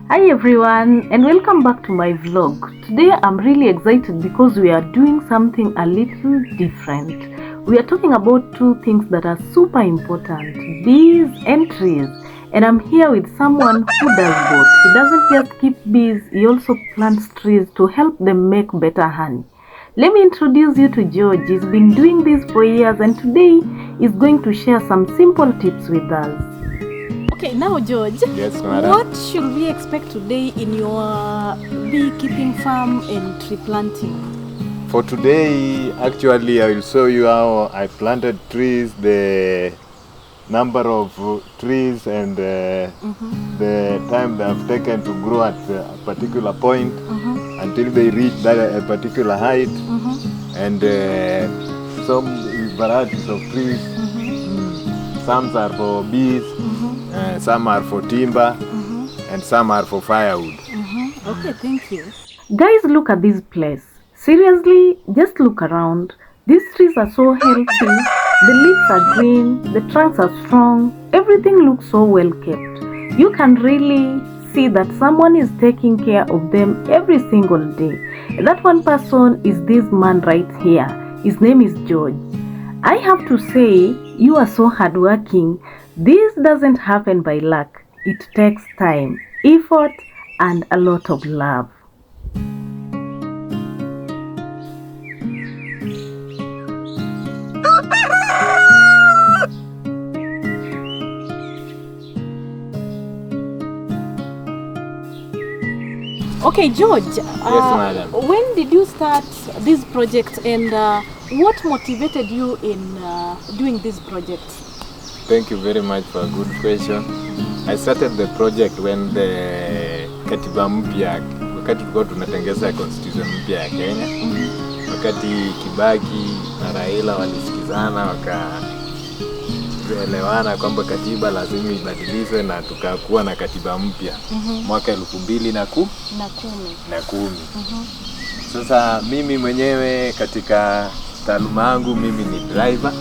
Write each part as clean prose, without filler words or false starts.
Hi everyone and welcome back to my vlog. Today I'm really excited because we are doing something a little different. We are talking about two things that are super important, bees and trees. And I'm here with someone who does both. He doesn't just keep bees, he also plants trees to help them make better honey. Let me introduce you to George. He's been doing this for years and today he's going to share some simple tips with us. Okay, now George, yes, madam. What should we expect today in your beekeeping farm and tree planting? For today, actually, I will show you how I planted trees, the number of trees and the time they have taken to grow at a particular point until they reach that a particular height, and some varieties of trees. Some are for bees, some are for timber, and some are for firewood. Okay, thank you. Guys, look at this place. Seriously, just look around. These trees are so healthy. The leaves are green, the trunks are strong. Everything looks so well kept. You can really see that someone is taking care of them every single day. That one person is this man right here. His name is George. I have to say, you are so hardworking. This doesn't happen by luck. It takes time, effort, and a lot of love. Okay, George. Yes, madam. When did you start this project and what motivated you in doing this project? Thank you very much for a good question. I started the project when the katiba mpya, wakati tulikuwa tunatengeza constitution mpya ya Kenya, wakati Kibaki na Raila walisikizana wakaelewana kwamba katiba lazima ibadilishwe na tukakuwa na katiba mpya mwaka 2010. Sasa mimi mwenyewe katika taaluma yangu mimi ni driver.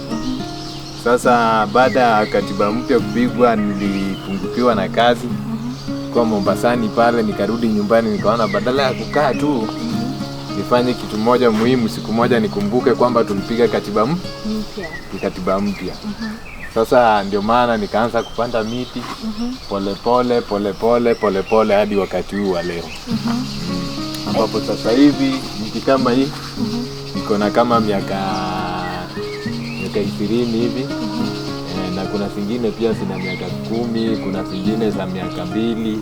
Sasa baada ya katiba mpya kupigwa nilipungukiwa na kazi kwa Mombasani pale, nikarudi nyumbani nikaona badala ya kukaa tu nifanye kitu moja muhimu, siku moja nikumbuke kwamba tulipiga katiba mpya. Sasa ndio maana nikaanza kupanda miti pole hadi wakati huu wa leo. Ambapo sasa hivi miti kama hii iko na kama miaka 20 hivi. Na kuna zingine pia zina miaka 10, kuna zingine za miaka 2.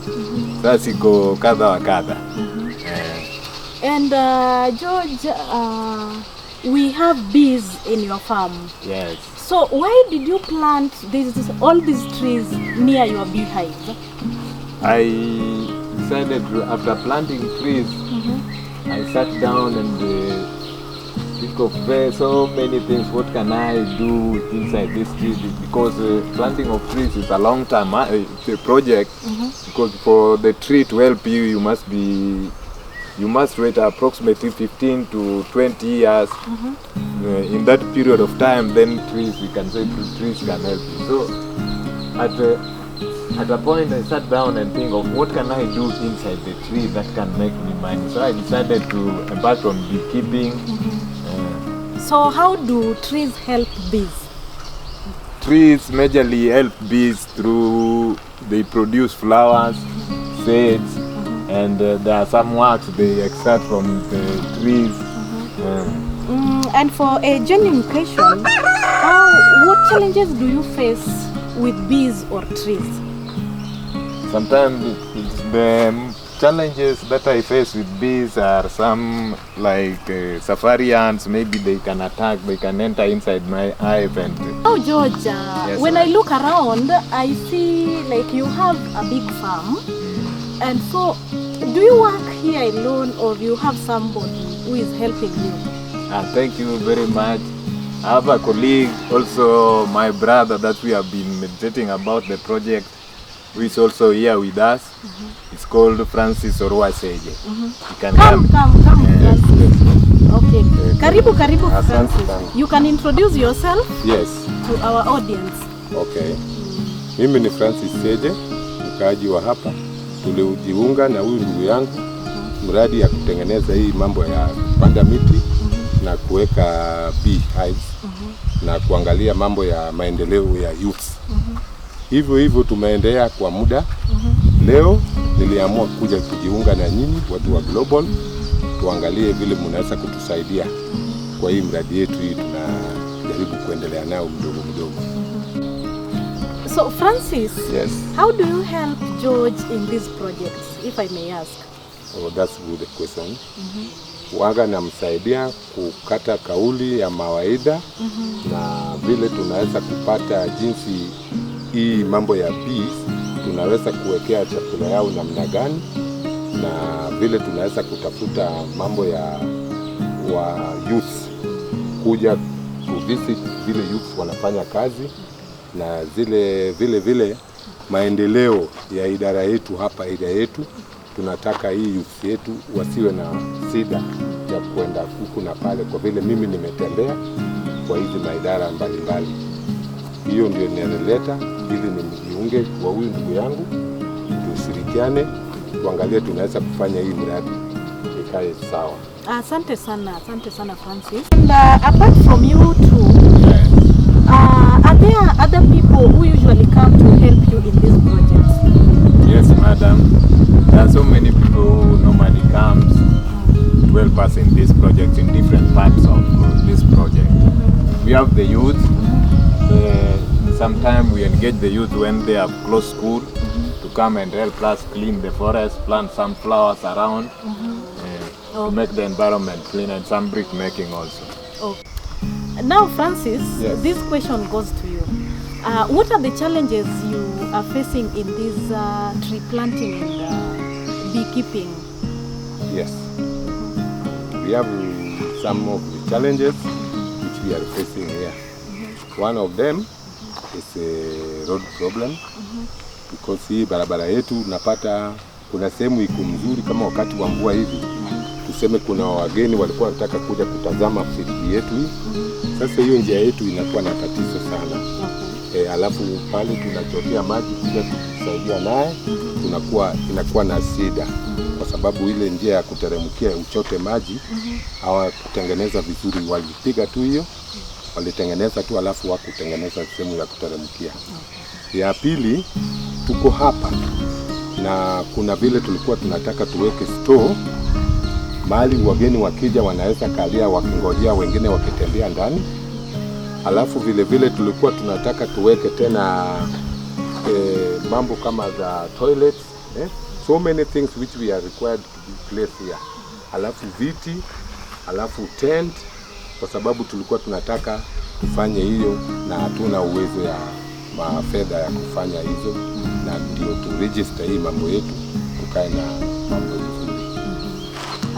Sasa siko kadha wa kadha. And George, we have bees in your farm. Yes. So why did you plant all these trees near your beehive? I decided after planting trees, I sat down and think of so many things. What can I do inside this tree? Because planting of trees is a long-term project. Because for the tree to help you, you must wait approximately 15 to 20 years. In that period of time, then trees can help you. So at a point I sat down and think of what can I do inside the tree that can make me money. So I decided to embark on beekeeping. So how do trees help bees? Trees majorly help bees through they produce flowers, seeds, and there are some wax they extract from the trees. And for a genuine question, what challenges do you face with bees or trees? Sometimes the challenges that I face with bees are some like safari ants. Maybe they can attack, they can enter inside my hive. And oh, George, yes, when I look around, I see like you have a big farm. And so, do you work here alone or you have somebody who is helping you? Thank you very much. I have a colleague, also my brother, that we have been meditating about the project, who is also here with us. It's called Francis or Seje. You can come, Francis. Okay. Karibu, Francis. You can introduce yourself. Yes. To our audience. Okay. Mimi ni Francis Seje, mkaaji wa hapa. tulijiunga na huyu ndugu yangu mradi ya kutengeneza hii mambo ya kupanda miti na kuweka bee hives na kuangalia mambo ya maendeleo ya youth. Hivyo tumeendelea kwa muda. Leo niliamua kuja kujiunga na nyinyi watu wa Global, tuangalie vile mnaweza kutusaidia kwa hii mradi yetu hii tunajaribu kuendelea nao mdogo mdogo. So Francis, Yes. How do you help George in these projects, if I may ask? Oh, that's a good question. Waga namsaidia kukata kauli ya mawaida na vile tunaweza kupata jinsi hii mambo ya bees tunaweza kuwekea chakula yao namna gani, na vile tunaweza kutafuta mambo ya youth kuja kuvisit vile youth wanafanya kazi, na vile maendeleo ya idara yetu hapa yetu. Tunataka hii youth yetu wasiwe na shida ya kwenda huku na pale, kwa vile mimi nimetembea kwa hizi maidara mbalimbali. Hiyo ndio ninaleta ili nijiunge kwa huyu ndugu yangu, tushirikiane tuangalie tunaweza kufanya hii mradi ikae sawa. Asante sana Francis. And apart from you two, are there other people who usually come to help you in these projects? Yes, madam. There are so many people who normally comes to help us in this project, in different parts of this project. We have the youth. Sometimes we engage the youth when they have closed school to come and help us clean the forest, plant some flowers around to make the environment clean, and some brick making also. Okay. Now Francis, Yes. This question goes to you. What are the challenges you are facing in this tree planting and beekeeping? Yes. We have some of the challenges which we are facing here. One of them is a road problem because hii barabara yetu unapata kuna sehemu iko mzuri kama wakati wa mvua hivi. Tuseme kuna wageni walikuwa wanataka kuja kutazama field yetu hii. Sasa hiyo njia yetu inakuwa na tatizo sana. Alafu pale tunachotea maji kuja kusaidia naye inakuwa na shida kwa sababu ile njia ya kuteremkia uchote maji hawakutengeneza vizuri, walipiga tu hiyo, walitengeneza tu alafu hawakutengeneza sehemu ya kuteremkia. Ya pili, tuko hapa na kuna vile tulikuwa tunataka tuweke store mahali wageni wakija wanaweza kalia wakingojea wengine wakitembea ndani. Alafu vile tulikuwa tunataka tuweke tena mambo kama za toilets, so many things which we are required to be placed here. Alafu viti, alafu tent, kwa sababu tulikuwa tunataka kufanya hiyo na hatuna uwezo ya mafedha ya kufanya hizo, na ndio tu register hii mambo yetu tukae na mambo vizuri.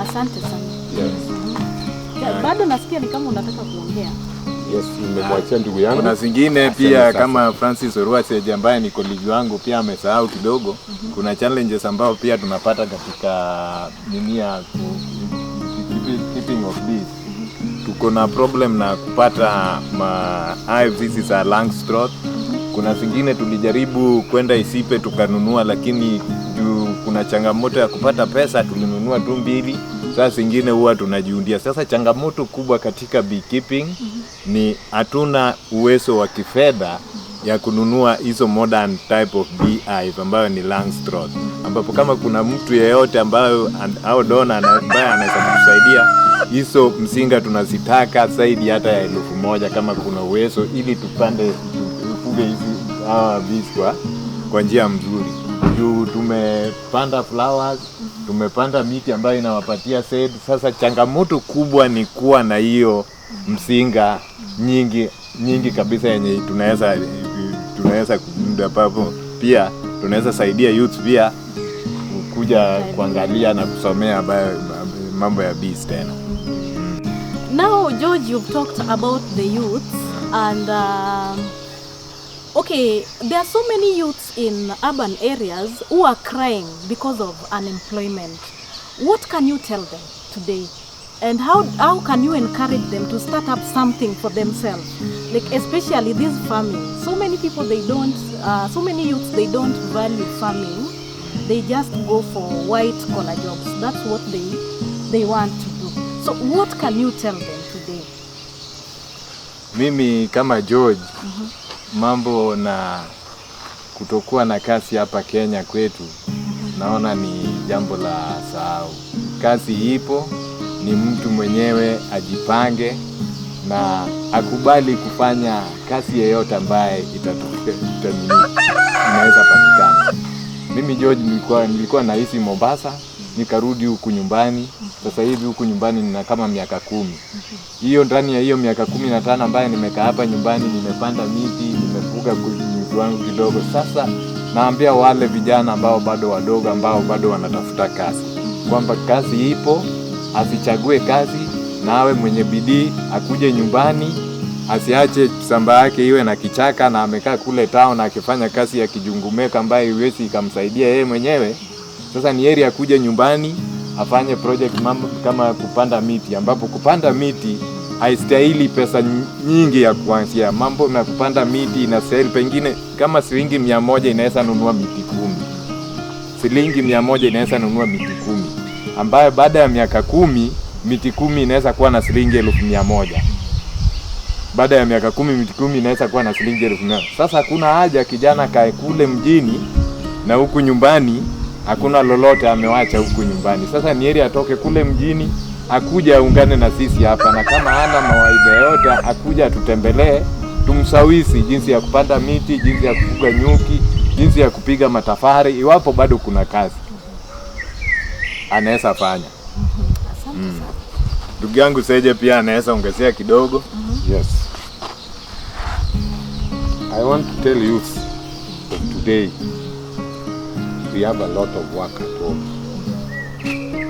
Asante sana. Yes. Bado nasikia ni kama unataka kuongea. Yes, nimemwachia ndugu yangu. Kuna zingine pia kama Francis Seje ambaye ni colleague wangu pia amesahau kidogo. Kuna challenges ambao pia tunapata katika dunia keeping of bees. Tuko na problem na kupata hives za Langstroth. Kuna zingine tulijaribu kwenda Isipe tukanunua, lakini kuna changamoto ya kupata pesa, tulinunua tu 2. Sasa zingine huwa tunajiundia. Sasa changamoto kubwa katika beekeeping ni hatuna uwezo wa kifedha ya kununua hizo modern type of bee hive ambayo ni Langstroth, ambapo kama kuna mtu yeyote ambayo au dona ambaye anaweza kutusaidia, hizo msinga tunazitaka zaidi hata ya 1,000 kama kuna uwezo, ili tupande tufuge hizi bees kwa njia mzuri. Juu tumepanda flowers, tumepanda miti ambayo inawapatia shade. Sasa changamoto kubwa ni kuwa na hiyo msinga nyingi kabisa yenye tunaweza kuunda papo. Pia tunaweza saidia youth pia kuja kuangalia na kusomea mambo ya bees tena. Now George, you've talked about the youth and okay, there are so many youths in urban areas who are crying because of unemployment. What can you tell them today? And how can you encourage them to start up something for themselves? Like especially this farming. So many people so many youths, they don't value farming. they just go for white collar jobs. That's what they want to do. So what can you tell them today? Mimi kama George, mambo na kutokuwa na kazi hapa Kenya kwetu, naona ni jambo la sahau. Kazi ipo, ni mtu mwenyewe ajipange na akubali kufanya kazi yoyote ambaye inaweza patikana. Mimi George nilikuwa naishi Mombasa, nikarudi huku nyumbani. Sasa hivi huku nyumbani nina kama miaka 10. Hiyo ndani ya hiyo miaka 15 ambaye nimekaa hapa nyumbani, nimepanda miti, nimefuga miti wangu kidogo. Sasa naambia wale vijana ambao bado wadogo, ambao bado wanatafuta kazi, kwamba kazi ipo, asichague kazi, nawe mwenye bidii akuje nyumbani, asiache shamba yake iwe na kichaka na amekaa kule town akifanya kazi ya kijungumeka ambaye iwezi ikamsaidia yeye mwenyewe. Sasa ni heri akuje nyumbani afanye project mambo kama kupanda miti, ambapo kupanda miti haistahili pesa nyingi ya kuanzia. Mambo na kupanda miti inastahili pengine kama shilingi 100 inaweza nunua miti 10. Shilingi 100 inaweza nunua miti 10, ambayo baada ya miaka 10 miti 10 inaweza kuwa na shilingi 100,000. Baada ya miaka 10 miti 10 inaweza kuwa na shilingi 1,000. Sasa hakuna haja kijana kae kule mjini na huku nyumbani hakuna lolote amewacha huku nyumbani. Sasa ni heri atoke kule mjini, akuja aungane na sisi hapa, na kama hana mawaidha yote akuja tutembelee, tumsawisi jinsi ya kupanda miti, jinsi ya kufuga nyuki, jinsi ya kupiga matafari. Iwapo bado kuna kazi anaweza fanya. Ndugu yangu Seje pia anaweza ongezea kidogo. Yes. I want to tell you today we have a lot of work at home.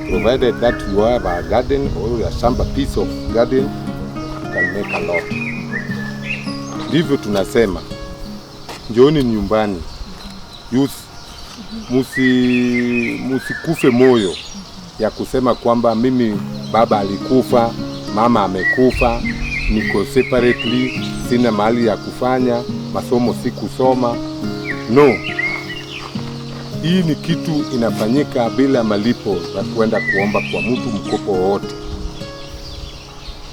Provided that you have a garden or some piece of garden, you can make a lot. Ndivyo tunasema, njooni nyumbani. Musikufe moyo ya kusema kwamba mimi baba alikufa, mama amekufa, niko separately, sina mahali ya kufanya, masomo sikusoma. No. Hii ni kitu inafanyika bila malipo ya kwenda kuomba kwa mtu mkopo wote.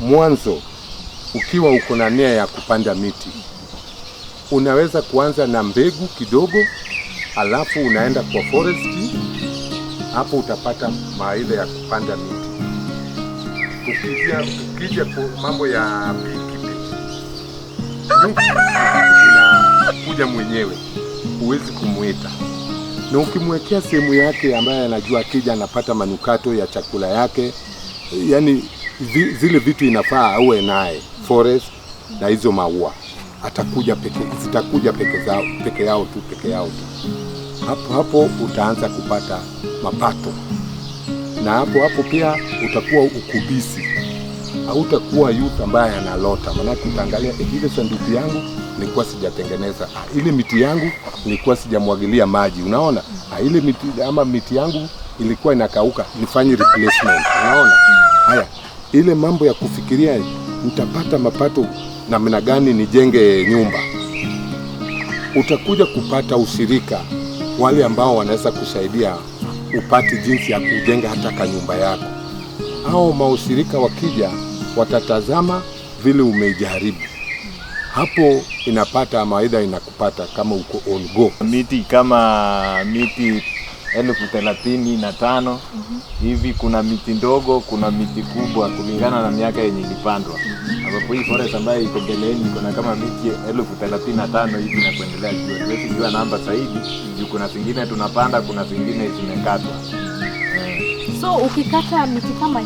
Mwanzo, ukiwa uko na nia ya kupanda miti, unaweza kuanza na mbegu kidogo, alafu unaenda kwa forestry, hapo utapata mawaidha ya kupanda miti. Ukija kwa mambo ya kuja mwenyewe, huwezi kumuita. Na ukimwekea sehemu yake ambaye anajua akija anapata manukato ya chakula yake, yani zile vitu inafaa awe naye, forest na hizo maua, atakuja zitakuja peke yao tu. Hapo utaanza kupata mapato. Na hapo pia utakuwa ukubisi. Hautakuwa youth ambaye analota. Maana utaangalia ile sanduku yangu nilikuwa sijatengeneza. Ile miti yangu nilikuwa sijamwagilia maji. Unaona? Ile miti yangu ilikuwa inakauka, nifanye replacement. Unaona? Haya, ile mambo ya kufikiria nitapata mapato namna gani nijenge nyumba. Utakuja kupata ushirika, wale ambao wanaweza kusaidia upate jinsi ya kujenga hata kanyumba yako. Hao maushirika wakija watatazama vile umejaribu. Hapo inapata mawaidha inakupata kama uko on go. Miti kama miti 35,000 hivi, kuna miti ndogo, kuna miti kubwa kulingana na miaka yenye ilipandwa. Hapo hii forest ambayo iko mbeleni kuna kama miti 35,000 hivi na kuendelea juu. Tuwezi jua namba zaidi, juu kuna zingine tunapanda, kuna zingine zimekatwa. So ukikata miti kama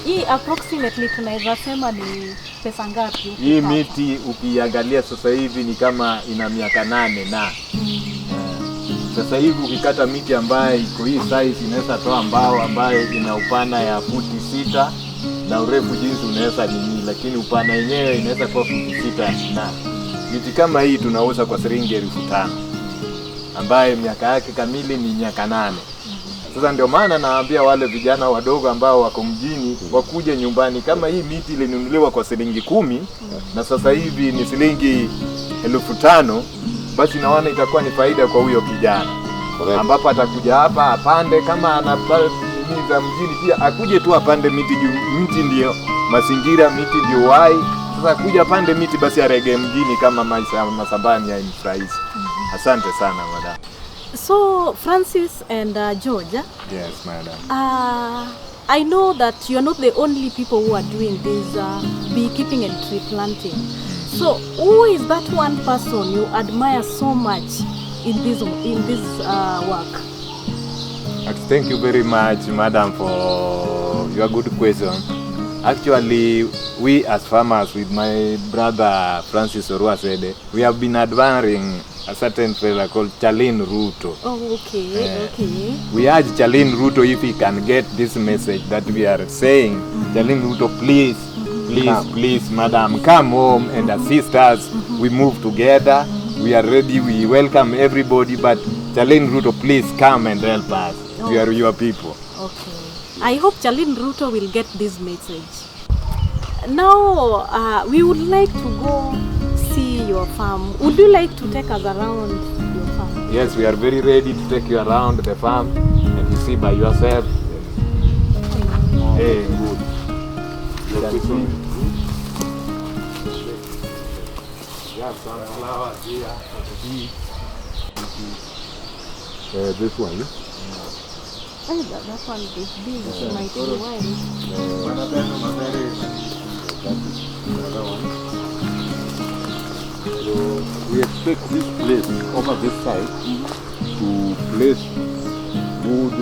hii approximately tunaweza sema ni pesa ngapi? Hii miti ukiangalia sasa hivi ni kama ina miaka 8 na sasa hivi ukikata miti ambayo iko hii size inaweza toa mbao ambayo ina upana ya futi 6 na urefu jinsi unaweza nini, lakini upana yenyewe inaweza kuwa futi 6 na miti kama hii tunauza kwa shilingi 5,000 ambaye miaka yake kamili ni miaka 8. Sasa ndio maana naambia wale vijana wadogo ambao wako mjini wakuje nyumbani. Kama hii miti ilinunuliwa kwa shilingi 10 na sasa hivi ni shilingi 5,000, basi naona itakuwa ni faida kwa huyo kijana. Correct. ambapo atakuja hapa apande, kama anapanda za mjini pia akuje tu apande miti juu miti ndio mazingira, miti ndio uhai. Sasa kuja apande miti basi arege mjini kama maisha masambani ya imfurahisha. Asante sana madam. So Francis and George, Yes madam. I know that you are not the only people who are doing this beekeeping and tree planting. So who is that one person you admire so much in this work? Thank you very much madam for your good question. Actually, we as farmers with my brother Francis Seje, we have been admiring a certain fella called Charlene Ruto. Oh, okay, okay. We urge Charlene Ruto if he can get this message that we are saying. Charlene Ruto, please, please, madam, come home and assist us. We move together. We are ready. We welcome everybody. But Charlene Ruto, please come and help us. We are your people. Okay. I hope Charlene Ruto will get this message. Now, we would like to go see your farm. Would you like to take us around your farm? Yes, we are very ready to take you around the farm and you see by yourself. Hey, good. You can see. Yeah, some flowers here. This one. Oh, that one is big. It might be wild. Another one. So we expect this place over this side to place good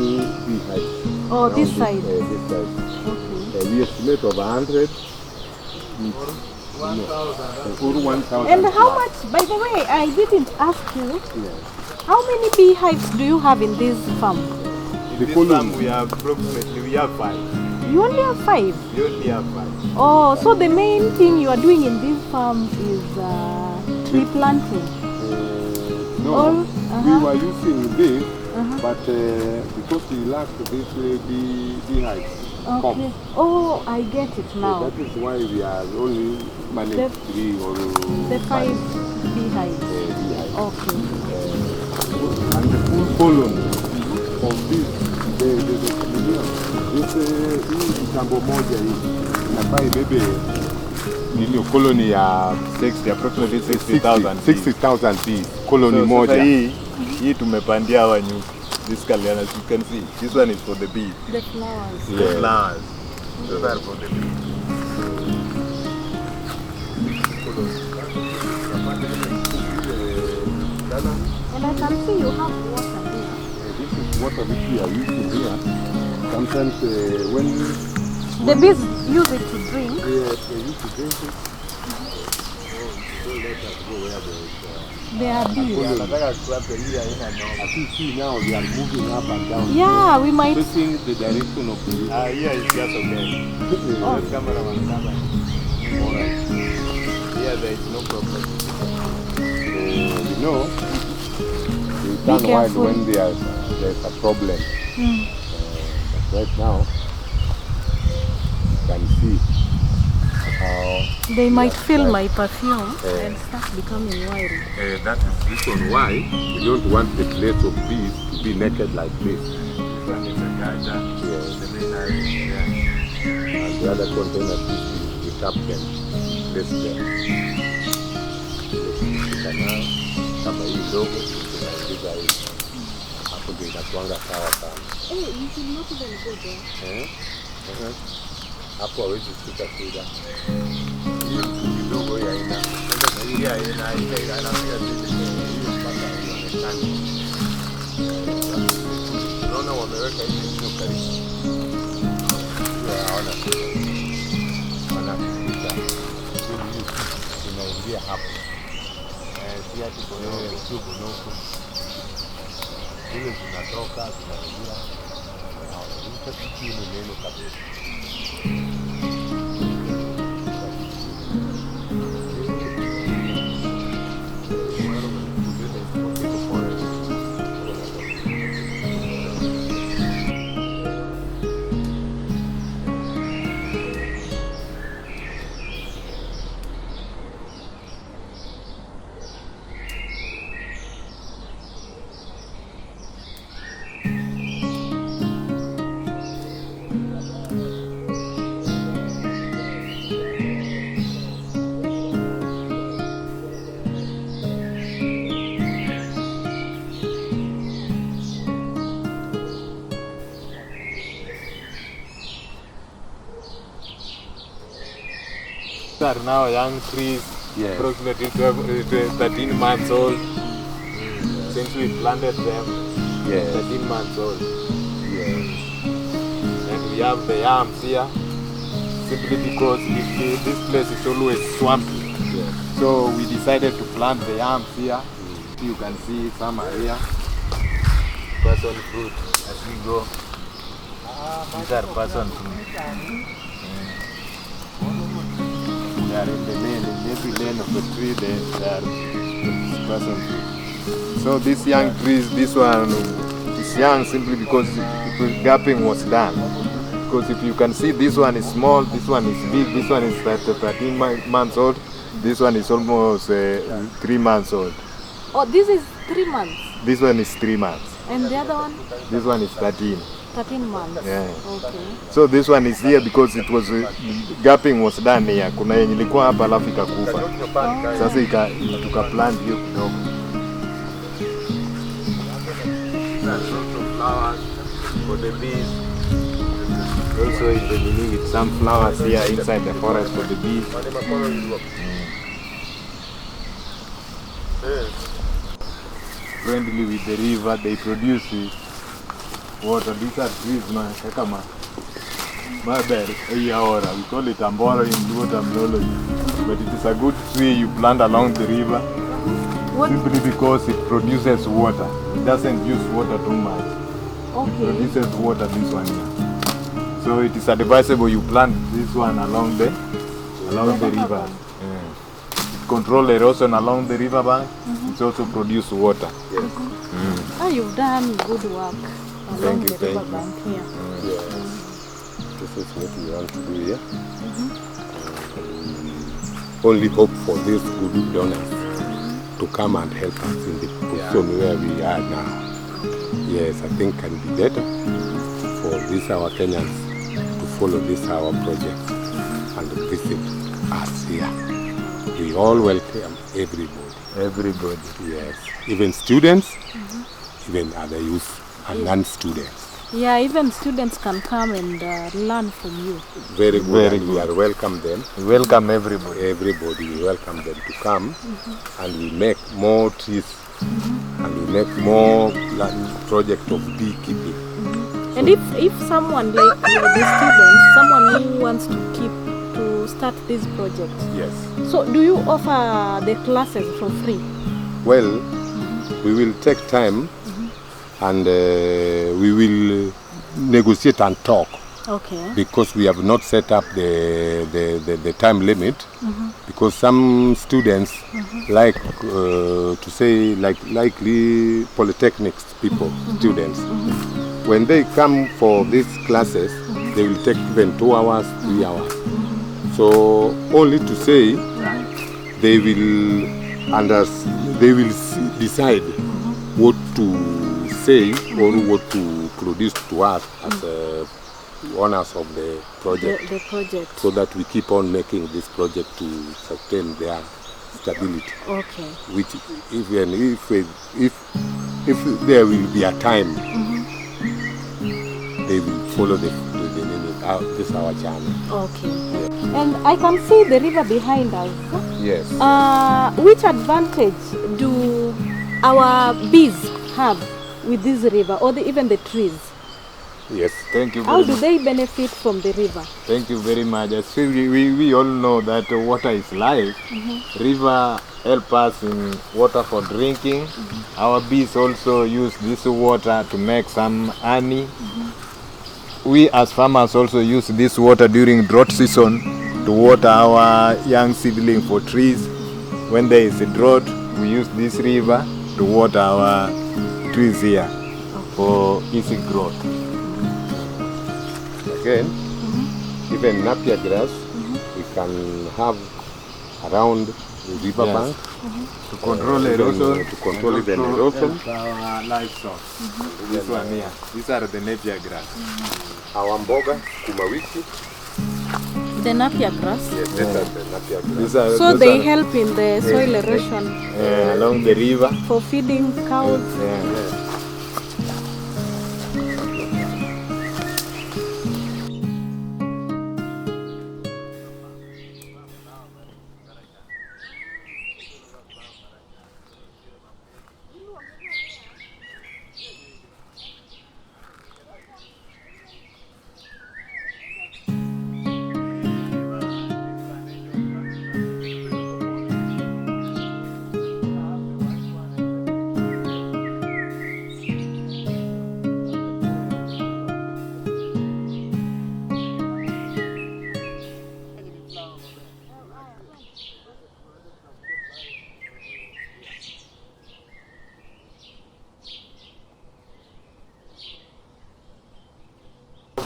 beehives. Oh, this side. This side. Okay. We estimate of 100. 1,000. And how much, by the way, I didn't ask you, Yes. how many beehives do you have in this farm? In this farm we have approximately 5. You only have 5? We only have 5. Oh, so the main thing you are doing in this farm is tree planting? No, Or, we were using this, but because we lacked this beehives. Okay. Oh, I get it So now. that is why we are only managing 3 or The 5 beehives. beehives. Okay. And the full colony of this, hii mtambo moja hii inafaa ibebe nini colony ya 60, approximately 60,000. 60,000 bees colony So, moja. sasa hii tumepandia hawa nyuki. This Kalian, as you can see, this one is for the bees. The flowers. The flowers. Those are for the bees. And I can see you have water here. This is water which we are using here. Sometimes when The bees use it to drink. they used to drink it, so let us go where there is They are bees. Nataka tuwape hii haina noma. as you see now we are moving up and down. Yeah, we might. Facing the direction of the Here is just okay. Oh. Just camera. Alright. Here there is no problem. We know we turn wild careful. when there's a problem. But right now you can see how They might feel my perfume and start becoming wild. that is the reason why we don't want the place of bees to be naked like this. Yes. And the other containers we tap them, place them. Kanao kama hii dogo tunaingiza hii hapo ndio inakuanga sawa sana. Hey, you should not even go there. Hapo hawezi shika shida. Kidogo ya ina. Hii inapiga hiyo mpaka inaonekana. Unaona wameweka hivi sio karibu. Haona. Wanapita. Inaingia hapo. Si ati Bonoko. Zile zinatoka zinaingia. Sasa kitu ni neno kabisa. These are now young trees, Yes. approximately 13 months old. Since we planted them, Yes. 13 months old. Yes. And we have the yams here, simply because this place is always swampy. Yes. So we decided to plant the yams here. You can see some are here. Passion fruit as we go. These are passion fruit. They are in the lane, in every lane of the tree they are passion fruit. So these young trees, this one is young simply because gapping was done. Because if you can see, this one is small, this one is big, this one is 13 months old, this one is almost 3 months old. Oh, this is 3 months. This one is 3 months. And the other one? This one is 13. 13 months. Yeah. Okay. So this one is here because it was gapping was done here. Kuna yenye ilikuwa hapa alafu ikakufa. Sasa tukaplant hiyo kidogo. Lots of flowers for the bees. Also in the beginning with some flowers here inside the forest for the bees. Friendly with the river, they produce water. These are trees, man. Kakama. My bad. We call it ambora in Luo terminology. But it is a good tree you plant along the river. What? Simply because it produces water. It doesn't use water too much. Okay. It produces water, this one here. So it is advisable you plant this one along the river. It control erosion along the river bank. It also produce water. Yes. Oh, you've done good work along the Thank you. riverbank here. Yes. This is what we want to do here. Only hope for these good donors to come and help us in the position where we are now. Yes, I think can be better for these our Kenyans to follow this our project and visit us here. We all welcome everybody. Everybody. Yes, even students, even other youth and non-students. Yeah, even students can come and learn from you. Very good. Very And we are welcome them. We welcome everybody. Everybody, we welcome them to come, and we make more trees, and we make more project of beekeeping. And if someone like the students, someone who wants to start this project, Yes. so do you offer the classes for free? Well, we will take time, and we will negotiate and talk, Okay. because we have not set up the time limit, because some students like to say likely polytechnics people, students, when they come for these classes, they will take even 2 hours, 3 hours. So only to say they will decide what to say or what to produce to us as owners of the project, The project. so that we keep on making this project to sustain their stability. Okay. Which even if there will be a time, they will follow this our channel. Okay. And I can see the river behind us. Yes. Which advantage do our bees have with this river, or even the trees? Yes. Thank you How very do much. they benefit from the river? Thank you very much. As we all know that water is life. River help us in water for drinking. Our bees also use this water to make some honey. We as farmers also use this water during drought season to water our young seedling for trees. When there is a drought, we use this river to water our trees here for easy growth. Again, even napier grass, we can have around the river Yes. bank To control erosion. to control and even also erosion. help our livestock. This one here. These are the napier grass. Our mboga, kumawiki, The napier grass. yes, these are the napier grass. So those they are, help in the soil erosion along the river. for feeding cows. Yeah.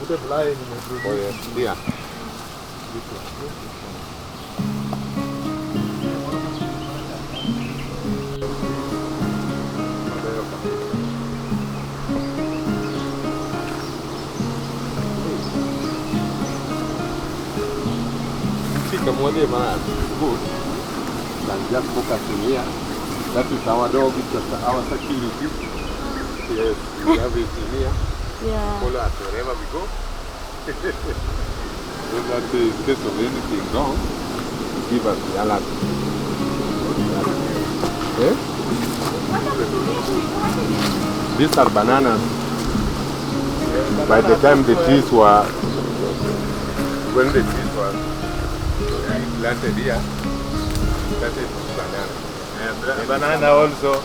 Oh yes, here. Good. Can just focus in here. That is our dog, it's our security. Yes, we have it in here. Yeah. Follow us wherever we go. So that in case of anything wrong, give us the alert. Eh? These are bananas. By the time the trees were, when the trees were planted here, that is banana. Banana also,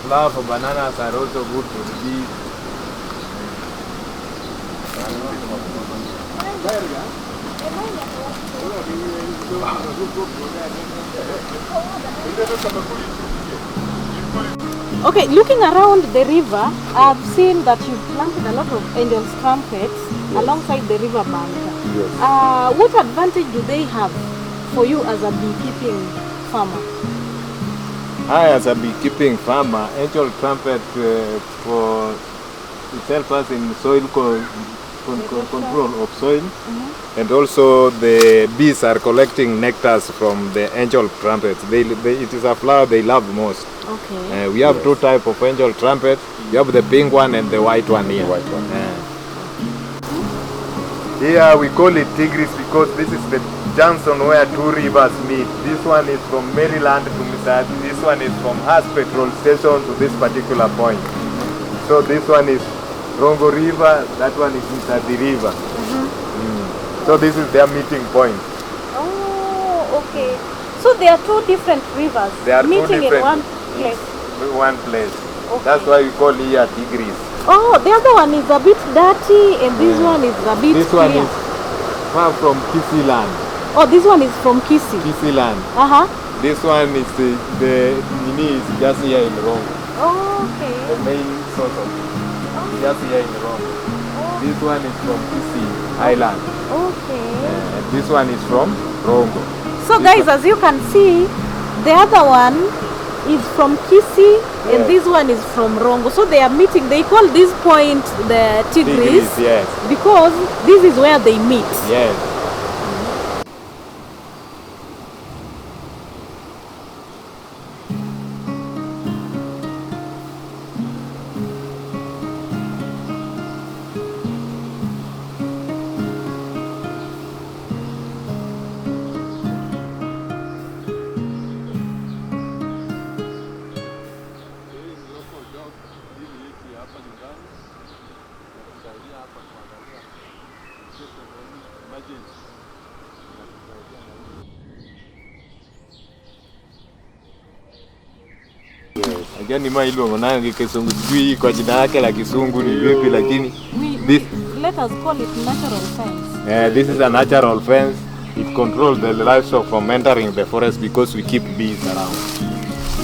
flower for bananas are also good for the bees. Okay, looking around the river, I've seen that you've planted a lot of angel's trumpets alongside the river bank. Yes. What advantage do they have for you as a beekeeping farmer? I, as a beekeeping farmer, angel trumpet for it helps us in soil control of soil, and also the bees are collecting nectars from the angel trumpets. It is a flower they love most. Okay. We have two types of angel trumpet. You have the pink one and the white one here. The white one. Here we call it Tigris because this is the junction where two rivers meet. This one is from Maryland to Misad. This one is from Haas petrol station to this particular point. So this one is Rongo River, that one is Misadi River. So this is their meeting point. Oh, okay. So there are two different rivers They are meeting two different in one place. One place. Okay. That's why we call here Tigris. Oh, the other one is a bit dirty and this one is a bit This one clear. is far from Kisi land. Oh, this one is from Kisi. Kisi land. This one is the Nini is just here in Rongo. Okay. The main source of it. Just here in Rongo. This one is from Kisi Island. Okay. And this one is from Rongo. So guys, as you can see, the other one is from Kisi and this one is from Rongo. So they are meeting. They call this point the Tigris, yes. because this is where they meet. Yes. Again, ima iluongo nange kisungu sijui kwa jina yake la kisungu ni vipi, lakini let us call it natural fence. This is a natural fence. It controls the livestock from entering the forest because we keep bees around.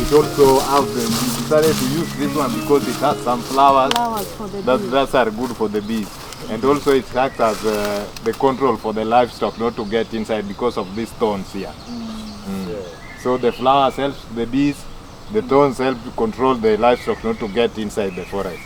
It also have we decided to use this one because it has some flowers. Flowers for the bees. That are good for the bees. And also it acts as the control for the livestock not to get inside because of these thorns here. So the flowers help the bees, the thorns help to control the livestock not to get inside the forest.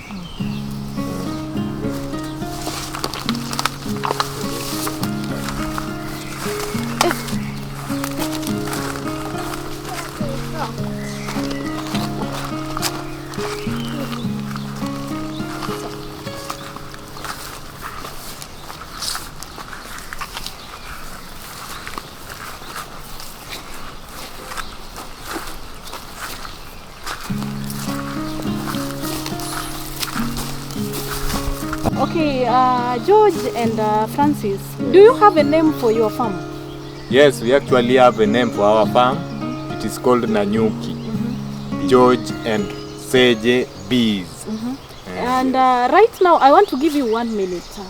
Okay, George and Francis, do you have a name for your farm? Yes, we actually have a name for our farm. It is called Nanyuki. George and Seje Bees. And right now, I want to give you 1 minute.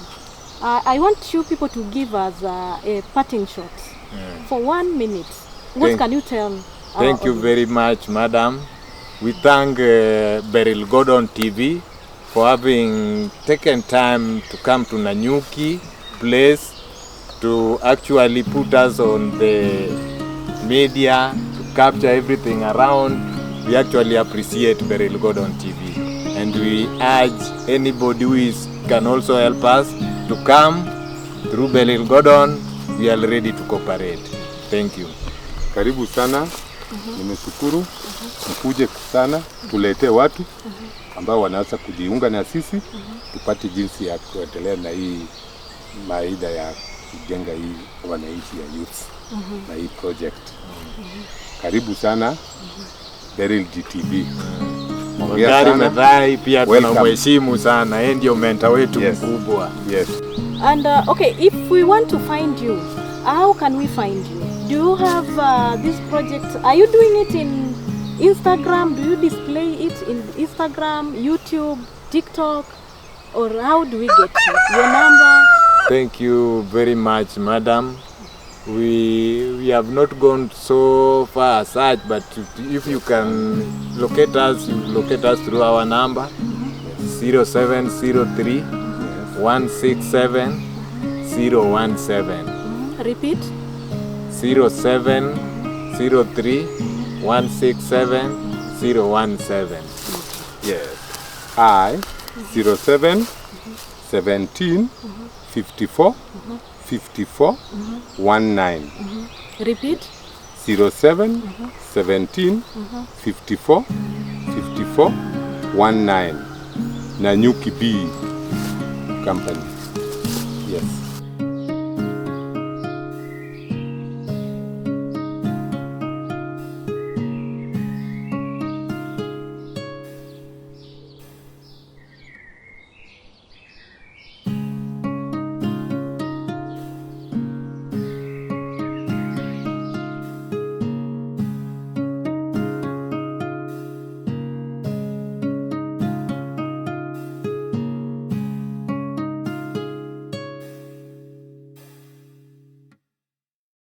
I want you people to give us a parting shot for 1 minute. What can you tell? Thank you very much, madam. We thank Beryl God on TV for having taken time to come to Nanyuki place to actually put us on the media, to capture everything around. We actually appreciate Beryl Gordon TV, and we urge anybody who can also help us to come through Beryl Gordon. We are ready to cooperate. Thank you. Karibu sana. Nimeshukuru. Mkuje sana tuletee watu ambao wanaweza kujiunga na sisi tupate jinsi ya kuendelea na hii maida ya kujenga hii wananchi ya youth na hii project. Karibu sana Beryl GTV. Magari Medhai pia tunamheshimu sana, yeye ndio mentor wetu mkubwa. Yes. And okay, if we want to find you, how can we find you? Do you have this project? Are you doing it in Instagram? Do you display it in Instagram, YouTube, TikTok, or how do we get you? Your number? Thank you very much, madam. We have not gone so far as such, but if you can locate us, you locate us through our number 0703 167 017. Repeat. 0703 167 017. Yes. I 07 17 54 54 19. Repeat. 07 17 54 54 19. Nanyuki B Company. Yes.